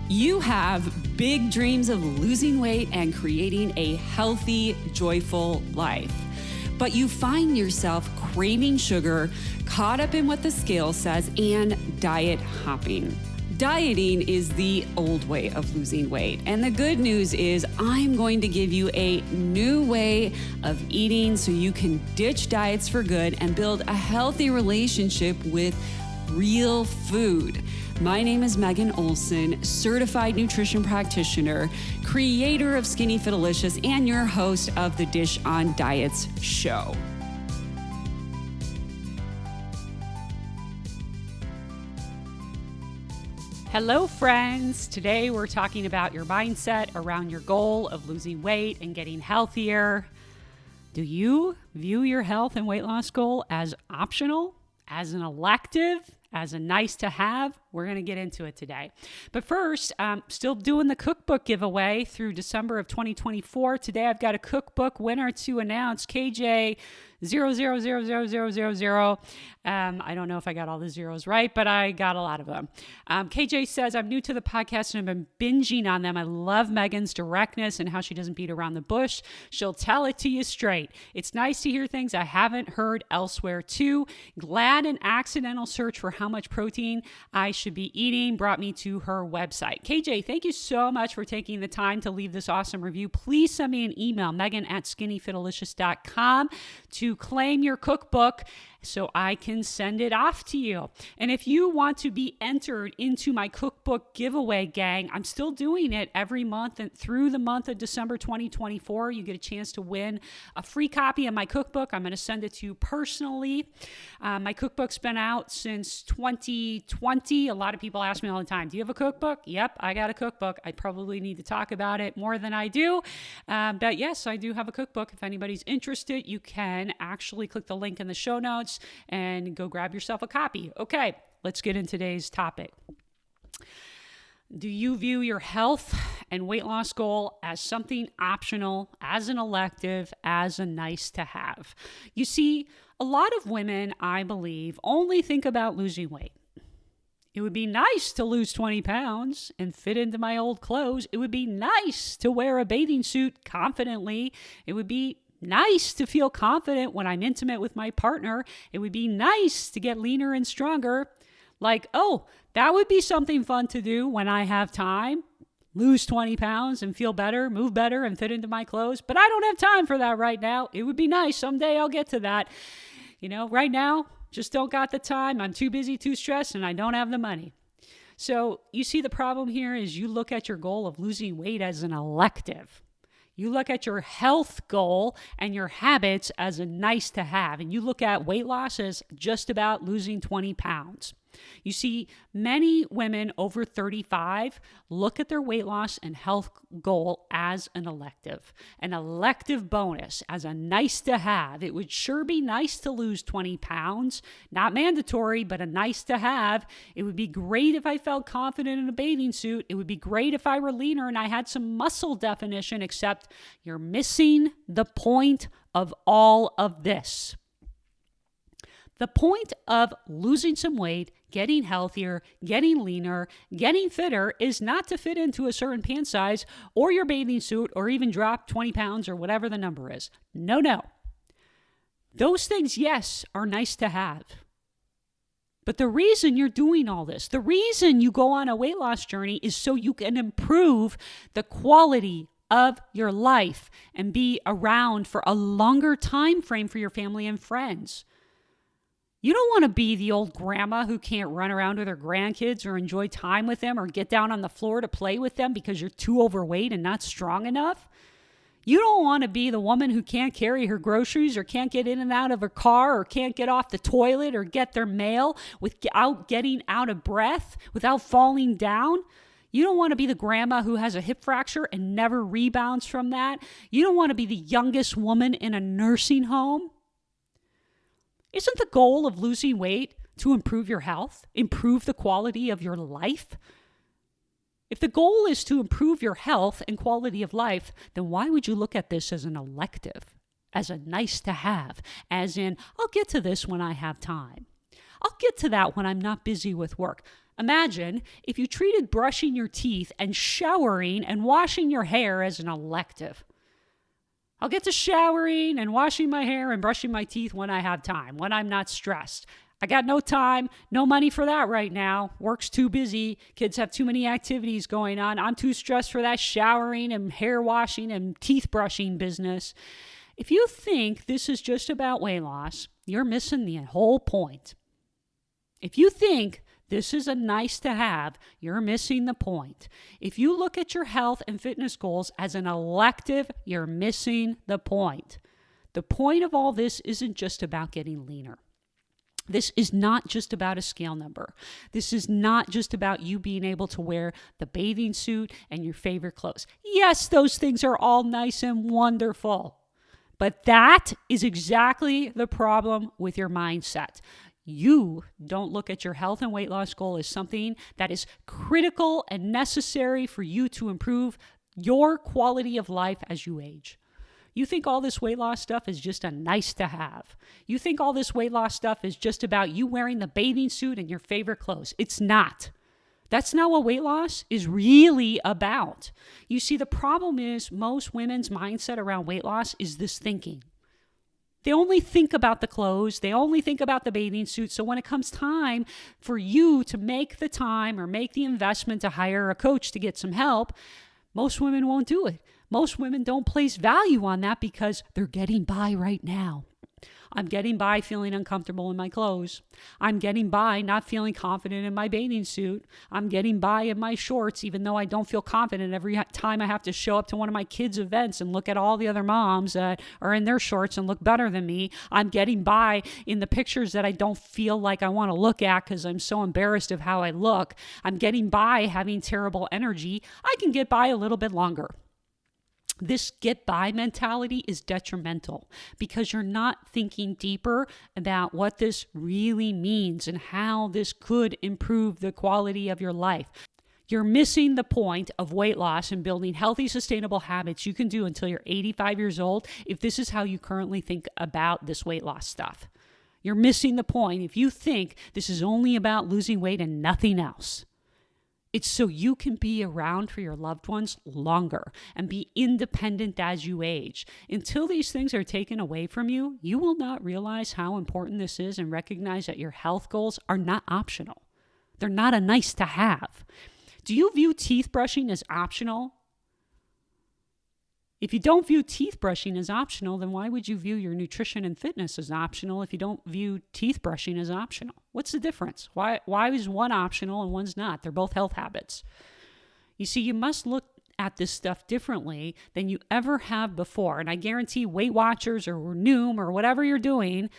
You have big dreams of losing weight and creating a healthy, joyful life. But you find yourself craving sugar, caught up in what the scale says, and diet hopping. Dieting is the old way of losing weight. And the good news is I'm going to give you a new way of eating so you can ditch diets for good and build a healthy relationship with real food. My name is Megan Olson, certified nutrition practitioner, creator of Skinny Fitalicious, and your host of the Dish on Diets show. Hello, friends. Today we're talking about your mindset around your goal of losing weight and getting healthier. Do you view your health and weight loss goal as optional, as an elective, as a nice to have? We're going to get into it today. But first, still doing the cookbook giveaway through December of 2024. Today, I've got a cookbook winner to announce, KJ 000000. I don't know if I got all the zeros right, but I got a lot of them. KJ says, I'm new to the podcast and I've been binging on them. I love Megan's directness and how she doesn't beat around the bush. She'll tell it to you straight. It's nice to hear things I haven't heard elsewhere too. Glad an accidental search for how much protein I should be eating brought me to her website. KJ, thank you so much for taking the time to leave this awesome review. Please send me an email, megan@skinnyfitalicious.com, to claim your cookbook so I can send it off to you. And if you want to be entered into my cookbook giveaway, gang, I'm still doing it every month, and through the month of December 2024, you get a chance to win a free copy of my cookbook. I'm going to send it to you personally. My cookbook's been out since 2020. A lot of people ask me all the time, do you have a cookbook? Yep, I got a cookbook. I probably need to talk about it more than I do. But yes, I do have a cookbook. If anybody's interested, you can actually click the link in the show notes and go grab yourself a copy. Okay, let's get into today's topic. Do you view your health and weight loss goal as something optional, as an elective, as a nice to have? You see, a lot of women, I believe, only think about losing weight. It would be nice to lose 20 pounds and fit into my old clothes. It would be nice to wear a bathing suit confidently. It would be nice to feel confident when I'm intimate with my partner. It would be nice to get leaner and stronger. Like, oh, that would be something fun to do when I have time. Lose 20 pounds and feel better, move better, and fit into my clothes. But I don't have time for that right now. It would be nice. Someday I'll get to that. You know, right now, just don't got the time. I'm too busy, too stressed, and I don't have the money. So you see, the problem here is you look at your goal of losing weight as an elective. You look at your health goal and your habits as a nice to have, and you look at weight loss as just about losing 20 pounds. You see, many women over 35 look at their weight loss and health goal as an elective bonus, as a nice to have. It would sure be nice to lose 20 pounds, not mandatory, but a nice to have. It would be great if I felt confident in a bathing suit. It would be great if I were leaner and I had some muscle definition, except you're missing the point of all of this. The point of losing some weight, getting healthier, getting leaner, getting fitter is not to fit into a certain pant size or your bathing suit or even drop 20 pounds or whatever the number is. No. Those things, yes, are nice to have. But the reason you're doing all this, the reason you go on a weight loss journey is so you can improve the quality of your life and be around for a longer time frame for your family and friends. You don't want to be the old grandma who can't run around with her grandkids or enjoy time with them or get down on the floor to play with them because you're too overweight and not strong enough. You don't want to be the woman who can't carry her groceries or can't get in and out of her car or can't get off the toilet or get their mail without getting out of breath, without falling down. You don't want to be the grandma who has a hip fracture and never rebounds from that. You don't want to be the youngest woman in a nursing home. Isn't the goal of losing weight to improve your health, improve the quality of your life? If the goal is to improve your health and quality of life, then why would you look at this as an elective, as a nice to have, as in, I'll get to this when I have time. I'll get to that when I'm not busy with work. Imagine if you treated brushing your teeth and showering and washing your hair as an elective. I'll get to showering and washing my hair and brushing my teeth when I have time, when I'm not stressed. I got no time, no money for that right now. Work's too busy. Kids have too many activities going on. I'm too stressed for that showering and hair washing and teeth brushing business. If you think this is just about weight loss, you're missing the whole point. If you think this is a nice to have, you're missing the point. If you look at your health and fitness goals as an elective, you're missing the point. The point of all this isn't just about getting leaner. This is not just about a scale number. This is not just about you being able to wear the bathing suit and your favorite clothes. Yes, those things are all nice and wonderful, but that is exactly the problem with your mindset. You don't look at your health and weight loss goal as something that is critical and necessary for you to improve your quality of life as you age. You think all this weight loss stuff is just a nice to have. You think all this weight loss stuff is just about you wearing the bathing suit and your favorite clothes. It's not. That's not what weight loss is really about. You see, the problem is most women's mindset around weight loss is this thinking. They only think about the clothes. They only think about the bathing suit. So when it comes time for you to make the time or make the investment to hire a coach to get some help, most women won't do it. Most women don't place value on that because they're getting by right now. I'm getting by feeling uncomfortable in my clothes. I'm getting by not feeling confident in my bathing suit. I'm getting by in my shorts, even though I don't feel confident every time I have to show up to one of my kids' events and look at all the other moms that are in their shorts and look better than me. I'm getting by in the pictures that I don't feel like I want to look at because I'm so embarrassed of how I look. I'm getting by having terrible energy. I can get by a little bit longer. This get by mentality is detrimental because you're not thinking deeper about what this really means and how this could improve the quality of your life. You're missing the point of weight loss and building healthy, sustainable habits you can do until you're 85 years old if this is how you currently think about this weight loss stuff. You're missing the point if you think this is only about losing weight and nothing else. It's so you can be around for your loved ones longer and be independent as you age. Until these things are taken away from you, you will not realize how important this is and recognize that your health goals are not optional. They're not a nice to have. Do you view teeth brushing as optional? If you don't view teeth brushing as optional, then why would you view your nutrition and fitness as optional if you don't view teeth brushing as optional? What's the difference? Why is one optional and one's not? They're both health habits. You see, you must look at this stuff differently than you ever have before. And I guarantee Weight Watchers or Noom or whatever you're doing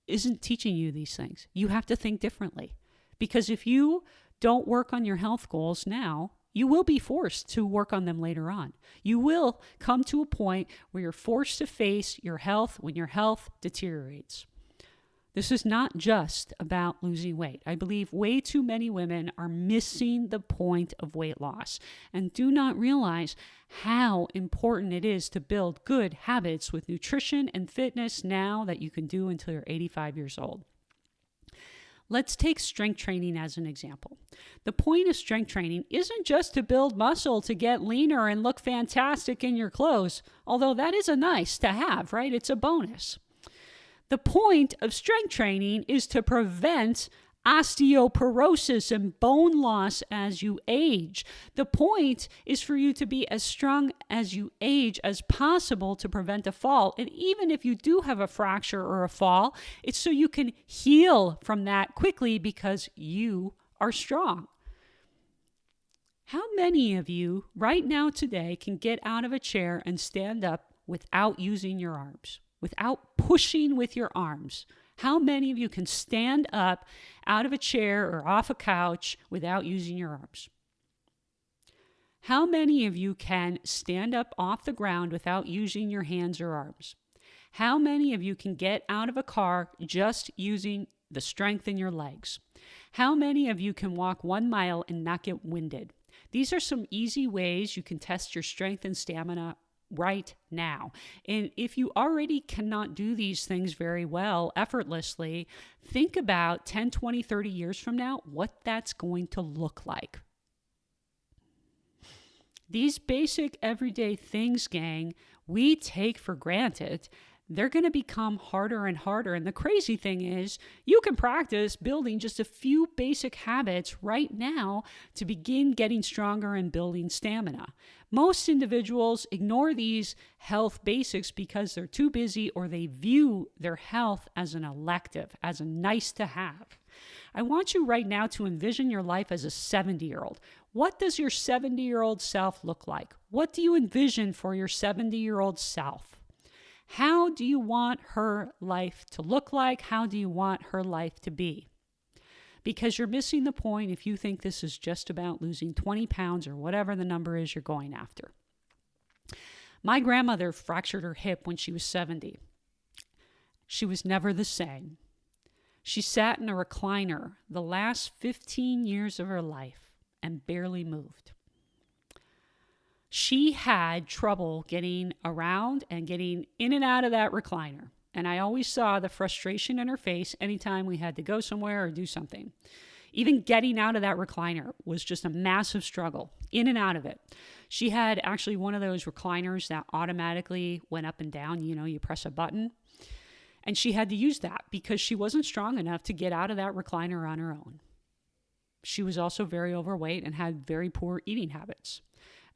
isn't teaching you these things. You have to think differently. Because if you don't work on your health goals now, you will be forced to work on them later on. You will come to a point where you're forced to face your health when your health deteriorates. This is not just about losing weight. I believe way too many women are missing the point of weight loss and do not realize how important it is to build good habits with nutrition and fitness now that you can do until you're 85 years old. Let's take strength training as an example. The point of strength training isn't just to build muscle to get leaner and look fantastic in your clothes, although that is a nice to have, right? It's a bonus. The point of strength training is to prevent osteoporosis and bone loss as you age. The point is for you to be as strong as you age as possible to prevent a fall. And even if you do have a fracture or a fall, it's so you can heal from that quickly because you are strong. How many of you right now today can get out of a chair and stand up without using your arms, without pushing with your arms? How many of you can stand up out of a chair or off a couch without using your arms? How many of you can stand up off the ground without using your hands or arms? How many of you can get out of a car just using the strength in your legs? How many of you can walk 1 mile and not get winded? These are some easy ways you can test your strength and stamina right now. And if you already cannot do these things very well, effortlessly, think about 10, 20, 30 years from now, what that's going to look like. These basic everyday things, gang, we take for granted. They're going to become harder and harder. And the crazy thing is, you can practice building just a few basic habits right now to begin getting stronger and building stamina. Most individuals ignore these health basics because they're too busy or they view their health as an elective, as a nice to have. I want you right now to envision your life as a 70-year-old. What does your 70-year-old self look like? What do you envision for your 70-year-old self? How do you want her life to look like? How do you want her life to be? Because you're missing the point if you think this is just about losing 20 pounds or whatever the number is you're going after. My grandmother fractured her hip when she was 70. She was never the same. She sat in a recliner the last 15 years of her life and barely moved. She had trouble getting around and getting in and out of that recliner. And I always saw the frustration in her face anytime we had to go somewhere or do something. Even getting out of that recliner was just a massive struggle, in and out of it. She had actually one of those recliners that automatically went up and down. You know, you press a button. And she had to use that because she wasn't strong enough to get out of that recliner on her own. She was also very overweight and had very poor eating habits.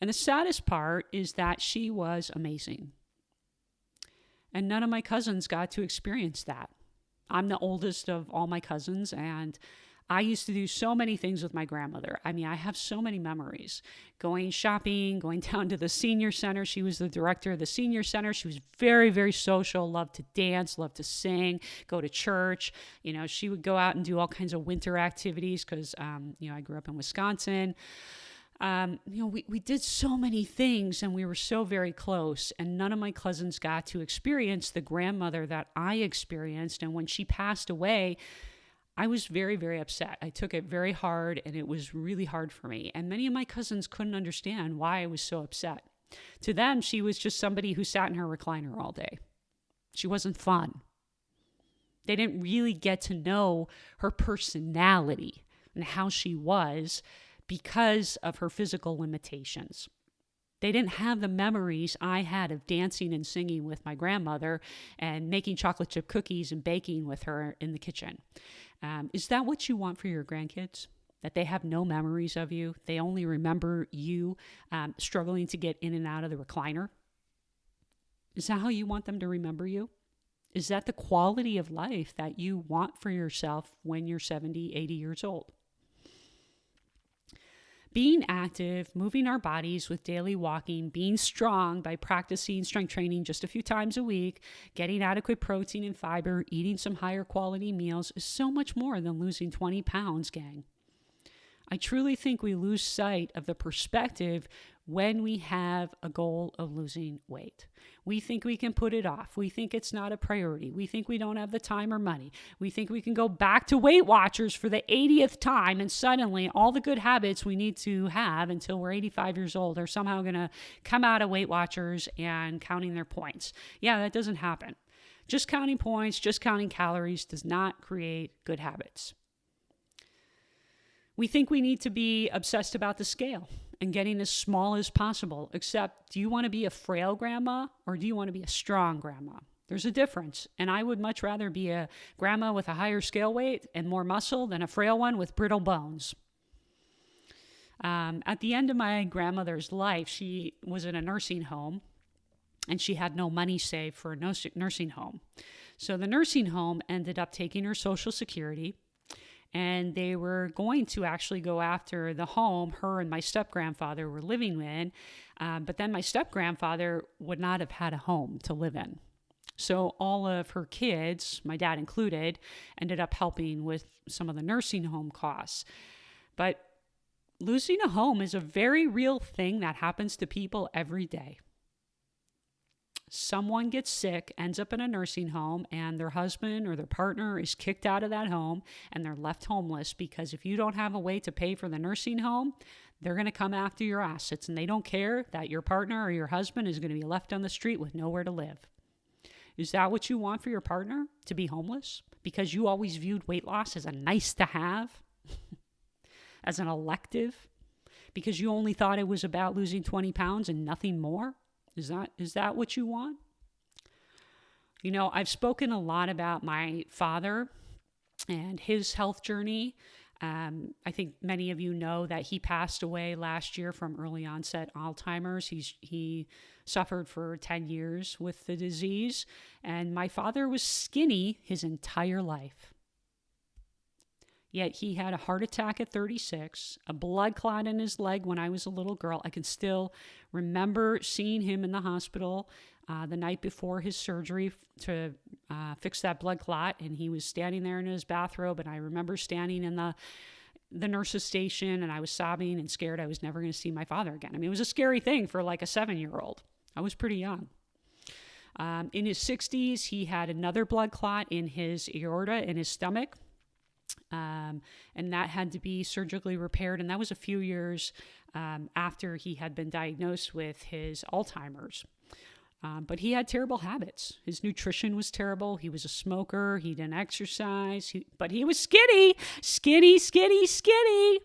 And the saddest part is that she was amazing. And none of my cousins got to experience that. I'm the oldest of all my cousins, and I used to do so many things with my grandmother. I mean, I have so many memories. Going shopping, going down to the senior center. She was the director of the senior center. She was very, very social, loved to dance, loved to sing, go to church. You know, she would go out and do all kinds of winter activities because, I grew up in Wisconsin. We did so many things and we were so very close, and none of my cousins got to experience the grandmother that I experienced. And when she passed away, I was very, very upset. I took it very hard and it was really hard for me. And many of my cousins couldn't understand why I was so upset. To them, she was just somebody who sat in her recliner all day. She wasn't fun. They didn't really get to know her personality and how she was because of her physical limitations. They didn't have the memories I had of dancing and singing with my grandmother and making chocolate chip cookies and baking with her in the kitchen. Is that what you want for your grandkids? That they have no memories of you? They only remember you struggling to get in and out of the recliner? Is that how you want them to remember you? Is that the quality of life that you want for yourself when you're 70, 80 years old? Being active, moving our bodies with daily walking, being strong by practicing strength training just a few times a week, getting adequate protein and fiber, eating some higher quality meals is so much more than losing 20 pounds, gang. I truly think we lose sight of the perspective when we have a goal of losing weight. We think we can put it off. We think it's not a priority. We think we don't have the time or money. We think we can go back to Weight Watchers for the 80th time, and suddenly all the good habits we need to have until we're 85 years old are somehow going to come out of Weight Watchers and counting their points. Yeah, that doesn't happen. Just counting points, just counting calories does not create good habits. We think we need to be obsessed about the scale and getting as small as possible, except do you want to be a frail grandma or do you want to be a strong grandma? There's a difference, and I would much rather be a grandma with a higher scale weight and more muscle than a frail one with brittle bones. At the end of my grandmother's life, she was in a nursing home, and she had no money saved for a nursing home. So the nursing home ended up taking her Social Security, and they were going to actually go after the home her and my step-grandfather were living in. But then my step-grandfather would not have had a home to live in. So all of her kids, my dad included, ended up helping with some of the nursing home costs. But losing a home is a very real thing that happens to people every day. Someone gets sick, ends up in a nursing home, and their husband or their partner is kicked out of that home and they're left homeless because if you don't have a way to pay for the nursing home, They're going to come after your assets, and they don't care that your partner or your husband is going to be left on the street with nowhere to live. Is that what you want for your partner? To be homeless? Because you always viewed weight loss as a nice to have, as an elective? Because you only thought it was about losing 20 pounds and nothing more? Is that what you want? You know, I've spoken a lot about my father and his health journey. I think many of you know that he passed away last year from early onset Alzheimer's. He suffered for 10 years with the disease, and my father was skinny his entire life. Yet he had a heart attack at 36, a blood clot in his leg when I was a little girl. I can still remember seeing him in the hospital the night before his surgery to fix that blood clot, and he was standing there in his bathrobe, and I remember standing in the nurse's station, and I was sobbing and scared I was never going to see my father again. I mean, it was a scary thing for like a 7-year-old. I was pretty young. In his 60s, he had another blood clot in his aorta, in his stomach. And that had to be surgically repaired. And that was a few years after he had been diagnosed with his Alzheimer's. But he had terrible habits. His nutrition was terrible. He was a smoker. He didn't exercise. But he was skinny. Skinny, skinny, skinny.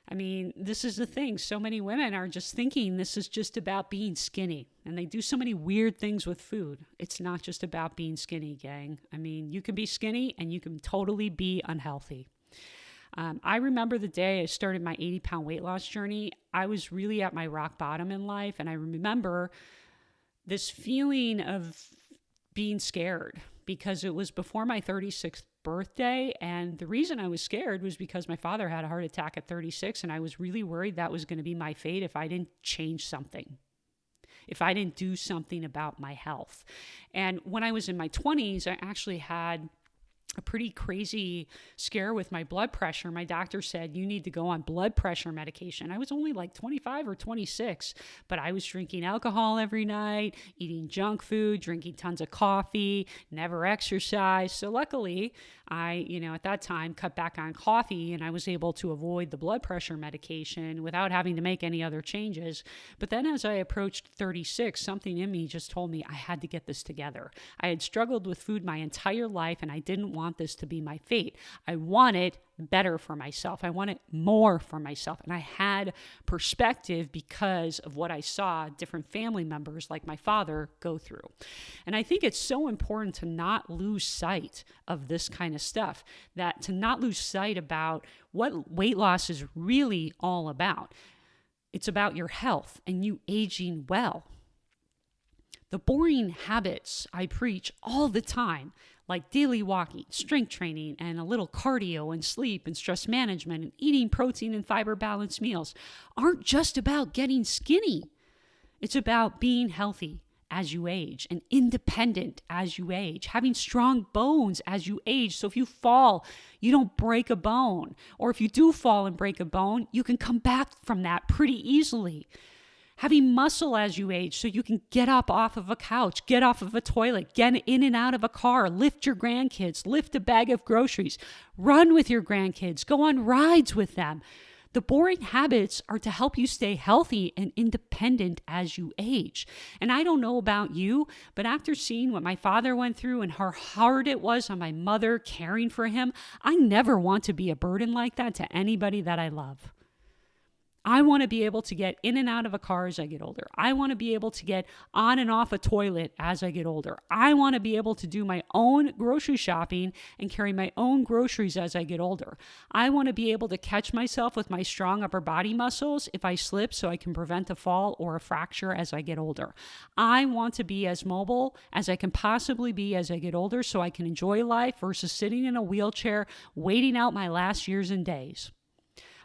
I mean, this is the thing. So many women are just thinking this is just about being skinny. And they do so many weird things with food. It's not just about being skinny, gang. I mean, you can be skinny and you can totally be unhealthy. I remember the day I started my 80-pound weight loss journey. I was really at my rock bottom in life. And I remember this feeling of being scared because it was before my 36th birthday. And the reason I was scared was because my father had a heart attack at 36. And I was really worried that was going to be my fate if I didn't change something, if I didn't do something about my health. And when I was in my 20s, I actually had a pretty crazy scare with my blood pressure. My doctor said, you need to go on blood pressure medication. I was only like 25 or 26, but I was drinking alcohol every night, eating junk food, drinking tons of coffee, never exercised. So luckily, I, at that time cut back on coffee and I was able to avoid the blood pressure medication without having to make any other changes. But then as I approached 36, something in me just told me I had to get this together. I had struggled with food my entire life and I didn't want this to be my fate. I wanted better for myself. I wanted more for myself. And I had perspective because of what I saw different family members like my father go through. And I think it's so important to not lose sight of this kind of stuff, that to not lose sight about what weight loss is really all about. It's about your health and you aging well. The boring habits I preach all the time, like daily walking, strength training, and a little cardio and sleep and stress management and eating protein and fiber balanced meals, aren't just about getting skinny. It's about being healthy as you age and independent as you age, having strong bones as you age. So if you fall, you don't break a bone. Or if you do fall and break a bone, you can come back from that pretty easily. Having muscle as you age so you can get up off of a couch, get off of a toilet, get in and out of a car, lift your grandkids, lift a bag of groceries, run with your grandkids, go on rides with them. The boring habits are to help you stay healthy and independent as you age. And I don't know about you, but after seeing what my father went through and how hard it was on my mother caring for him, I never want to be a burden like that to anybody that I love. I want to be able to get in and out of a car as I get older. I want to be able to get on and off a toilet as I get older. I want to be able to do my own grocery shopping and carry my own groceries as I get older. I want to be able to catch myself with my strong upper body muscles if I slip so I can prevent a fall or a fracture as I get older. I want to be as mobile as I can possibly be as I get older so I can enjoy life versus sitting in a wheelchair waiting out my last years and days.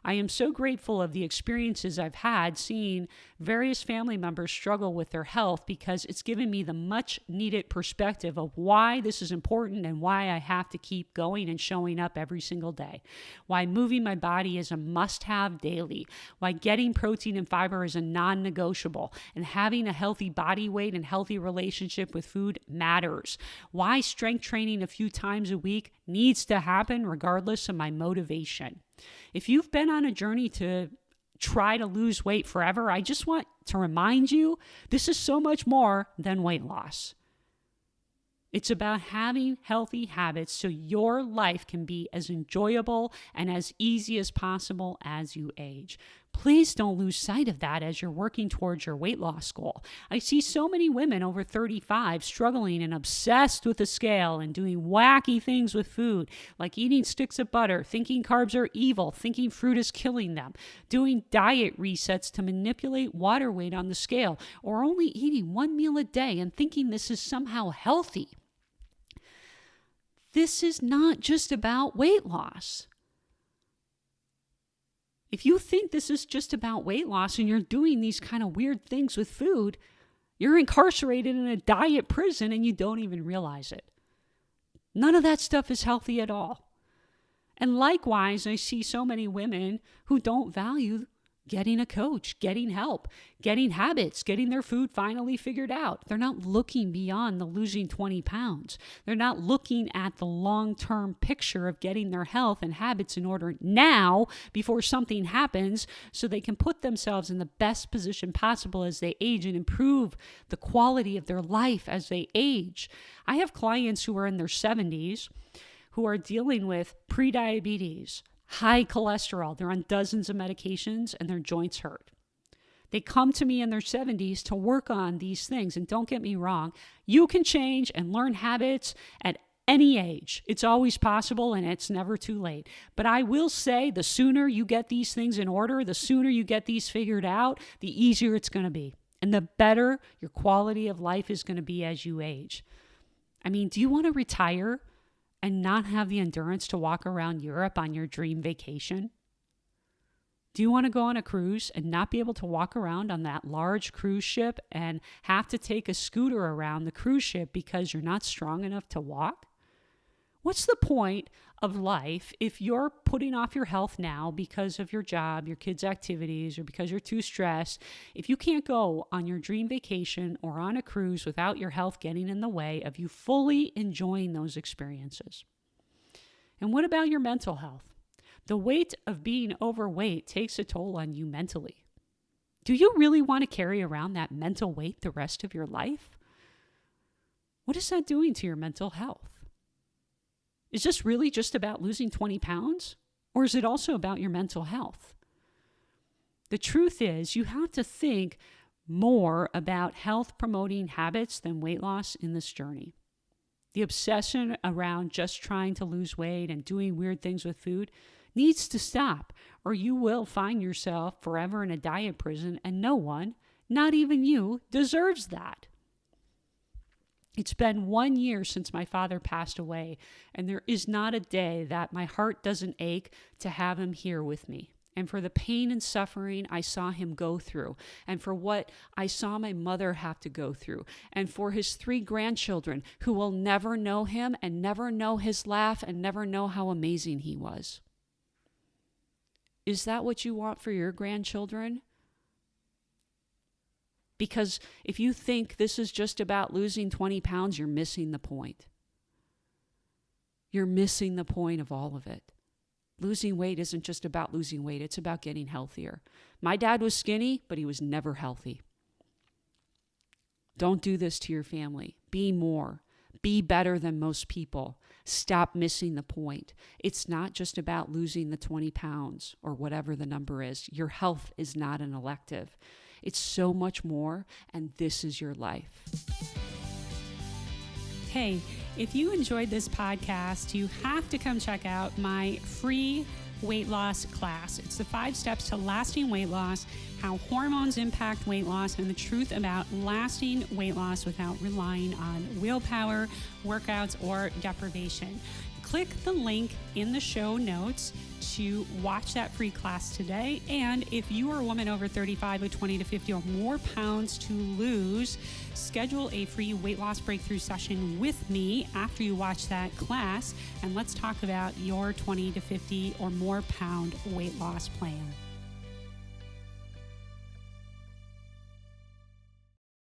I am so grateful of the experiences I've had seeing various family members struggle with their health because it's given me the much needed perspective of why this is important and why I have to keep going and showing up every single day. Why moving my body is a must-have daily. Why getting protein and fiber is a non-negotiable. And having a healthy body weight and healthy relationship with food matters. Why strength training a few times a week needs to happen regardless of my motivation. If you've been on a journey to try to lose weight forever, I just want to remind you, this is so much more than weight loss. It's about having healthy habits so your life can be as enjoyable and as easy as possible as you age. Please don't lose sight of that as you're working towards your weight loss goal. I see so many women over 35 struggling and obsessed with the scale and doing wacky things with food, like eating sticks of butter, thinking carbs are evil, thinking fruit is killing them, doing diet resets to manipulate water weight on the scale, or only eating one meal a day and thinking this is somehow healthy. This is not just about weight loss. If you think this is just about weight loss and you're doing these kind of weird things with food, you're incarcerated in a diet prison and you don't even realize it. None of that stuff is healthy at all. And likewise, I see so many women who don't value getting a coach, getting help, getting habits, getting their food finally figured out. They're not looking beyond the losing 20 pounds. They're not looking at the long-term picture of getting their health and habits in order now before something happens so they can put themselves in the best position possible as they age and improve the quality of their life as they age. I have clients who are in their 70s who are dealing with prediabetes, high cholesterol. They're on dozens of medications and their joints hurt. They come to me in their 70s to work on these things. And don't get me wrong, you can change and learn habits at any age. It's always possible and it's never too late. But I will say the sooner you get these things in order, the sooner you get these figured out, the easier it's going to be. And the better your quality of life is going to be as you age. I mean, do you want to retire and not have the endurance to walk around Europe on your dream vacation? Do you want to go on a cruise and not be able to walk around on that large cruise ship and have to take a scooter around the cruise ship because you're not strong enough to walk? What's the point of life if you're putting off your health now because of your job, your kids' activities, or because you're too stressed? If you can't go on your dream vacation or on a cruise without your health getting in the way of you fully enjoying those experiences? And what about your mental health? The weight of being overweight takes a toll on you mentally. Do you really want to carry around that mental weight the rest of your life? What is that doing to your mental health? Is this really just about losing 20 pounds? Or is it also about your mental health? The truth is, you have to think more about health-promoting habits than weight loss in this journey. The obsession around just trying to lose weight and doing weird things with food needs to stop, or you will find yourself forever in a diet prison, and no one, not even you, deserves that. It's been 1 year since my father passed away, and there is not a day that my heart doesn't ache to have him here with me. And for the pain and suffering I saw him go through, and for what I saw my mother have to go through, and for his 3 grandchildren who will never know him and never know his laugh and never know how amazing he was. Is that what you want for your grandchildren? Because if you think this is just about losing 20 pounds, you're missing the point. You're missing the point of all of it. Losing weight isn't just about losing weight. It's about getting healthier. My dad was skinny, but he was never healthy. Don't do this to your family. Be more. Be better than most people. Stop missing the point. It's not just about losing the 20 pounds or whatever the number is. Your health is not an elective. It's so much more, and this is your life. Hey, if you enjoyed this podcast, you have to come check out my free weight loss class. It's the 5 steps to lasting weight loss, how hormones impact weight loss, and the truth about lasting weight loss without relying on willpower, workouts, or deprivation. click the link in the show notes to watch that free class today. And if you are a woman over 35 with 20 to 50 or more pounds to lose, schedule a free weight loss breakthrough session with me after you watch that class, and let's talk about your 20 to 50 or more pound weight loss plan.